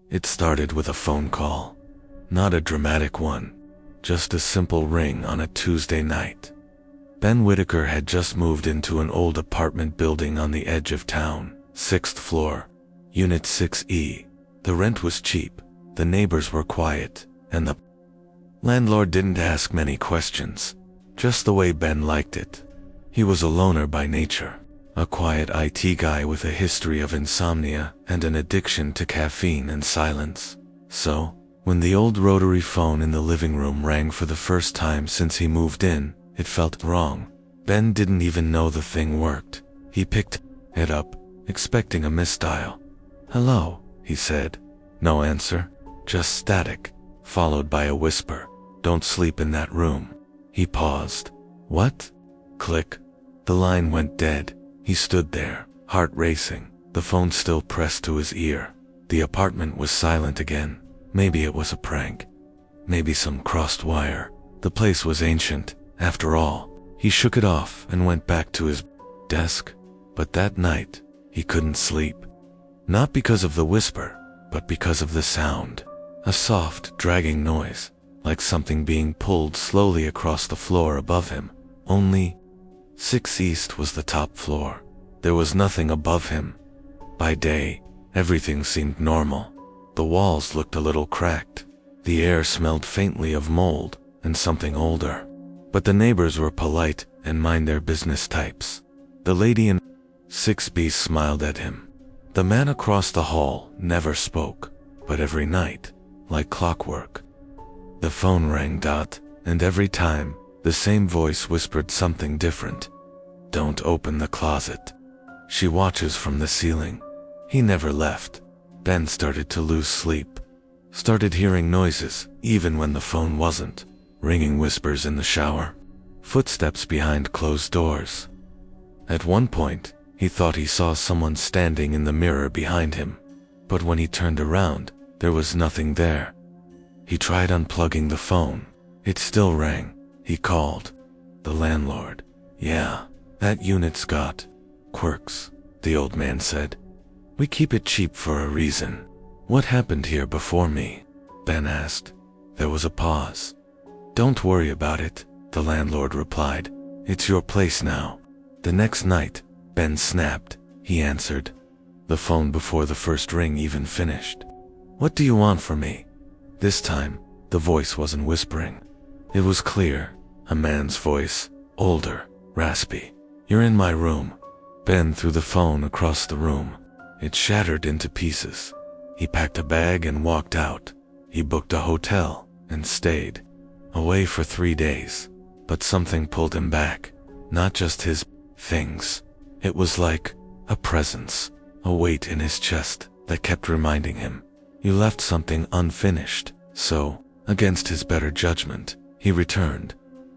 It started with a phone call. Not a dramatic one, just a simple ring on a Tuesday night. Ben Whitaker had just moved into an old apartment building on the edge of town, 6th floor, Unit 6E. The rent was cheap, the neighbors were quiet, and the landlord didn't ask many questions, just the way Ben liked it. He was a loner by nature, a quiet IT guy with a history of insomnia and an addiction to caffeine and silence. So, when the old rotary phone in the living room rang for the first time since he moved in, it felt wrong. Ben didn't even know the thing worked. He picked it up, expecting a misdial. "Hello," he said. No answer, just static, followed by a whisper, "Don't sleep in that room." He paused. "What?" Click. The line went dead. He stood there, heart racing, the phone still pressed to his ear. The apartment was silent again. Maybe it was a prank. Maybe some crossed wire. The place was ancient, after all. He shook it off and went back to his desk. But that night, he couldn't sleep. Not because of the whisper, but because of the sound. A soft, dragging noise, like something being pulled slowly across the floor above him. Only 6 East was the top floor. There was nothing above him. By day, everything seemed normal. The walls looked a little cracked. The air smelled faintly of mold and something older. But the neighbors were polite and mind their business types. The lady in 6B smiled at him. The man across the hall never spoke, but every night, like clockwork, the phone rang, and every time, the same voice whispered something different. "Don't open the closet. She watches from the ceiling." He never left. Ben started to lose sleep. Started hearing noises, even when the phone wasn't. Ringing whispers in the shower. Footsteps behind closed doors. At one point, he thought he saw someone standing in the mirror behind him. But when he turned around, there was nothing there. He tried unplugging the phone. It still rang. He called. The landlord. "Yeah, that unit's got quirks," the old man said. "We keep it cheap for a reason." "What happened here before me?" Ben asked. There was a pause. "Don't worry about it," the landlord replied. "It's your place now." The next night, Ben snapped. He answered the phone before the first ring even finished. "What do you want from me?" This time, the voice wasn't whispering. It was clear, a man's voice, older, raspy. "You're in my room." Ben threw the phone across the room. It shattered into pieces. He packed a bag and walked out. He booked a hotel and stayed away for 3 days. But something pulled him back. Not just his things. It was like a presence, a weight in his chest that kept reminding him, "You left something unfinished." So, against his better judgment, he returned.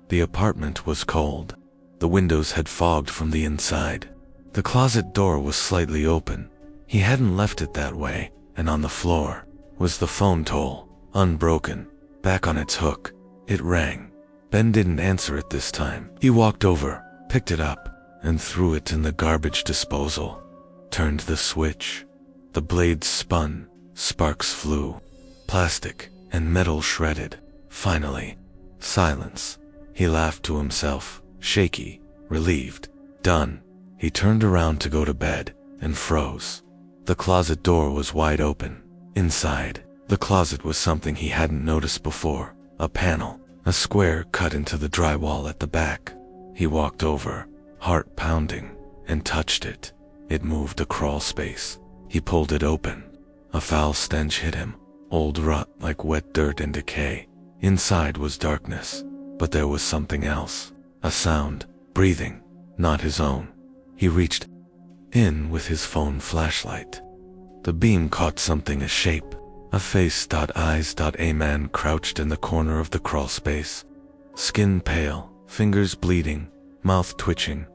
The apartment was cold. The windows had fogged from the inside. The closet door was slightly open. He hadn't left it that way, and on the floor was the phone toll, unbroken, back on its hook. It rang. Ben didn't answer it this time. He walked over, picked it up, and threw it in the garbage disposal. Turned the switch. The blades spun, sparks flew. Plastic and metal shredded. Finally, silence. He laughed to himself, shaky, relieved. Done. He turned around to go to bed, and froze. The closet door was wide open. Inside, the closet was something he hadn't noticed before. A panel, a square cut into the drywall at the back. He walked over, heart pounding, and touched it. It moved a crawl space. He pulled it open. A foul stench hit him, old rot like wet dirt and decay. Inside was darkness, but there was something else. A sound, breathing, not his own. He reached in with his phone flashlight. The beam caught something, a shape, a face. Eyes. A man crouched in the corner of the crawl space. Skin pale, fingers bleeding, mouth twitching.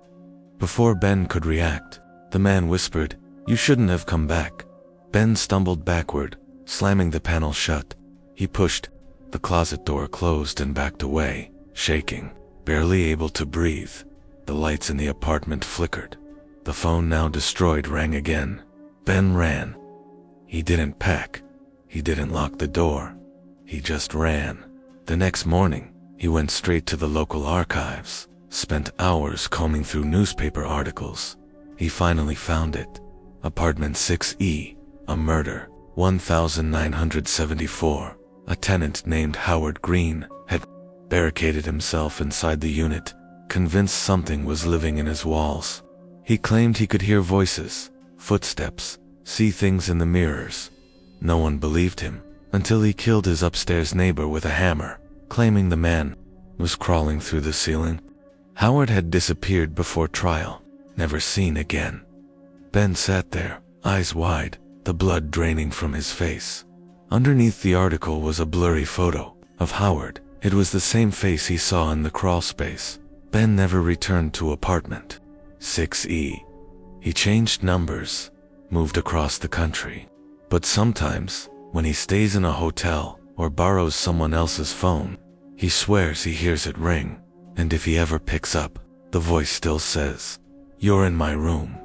Before Ben could react, the man whispered, "You shouldn't have come back." Ben stumbled backward, slamming the panel shut. He pushed. The closet door closed and backed away, shaking, barely able to breathe. The lights in the apartment flickered. The phone, now destroyed, rang again. Ben ran. He didn't pack. He didn't lock the door. He just ran. The next morning, he went straight to the local archives, spent hours combing through newspaper articles. He finally found it. Apartment 6E, a murder. 1974. A tenant named Howard Green had barricaded himself inside the unit, convinced something was living in his walls. He claimed he could hear voices, footsteps, see things in the mirrors. No one believed him until he killed his upstairs neighbor with a hammer, claiming the man was crawling through the ceiling. Howard had disappeared before trial, never seen again. Ben sat there, eyes wide, the blood draining from his face. Underneath the article was a blurry photo of Howard. It was the same face he saw in the crawl space. Ben never returned to apartment 6E. He changed numbers, moved across the country. But sometimes, when he stays in a hotel or borrows someone else's phone, he swears he hears it ring. And if he ever picks up, the voice still says, "You're in my room."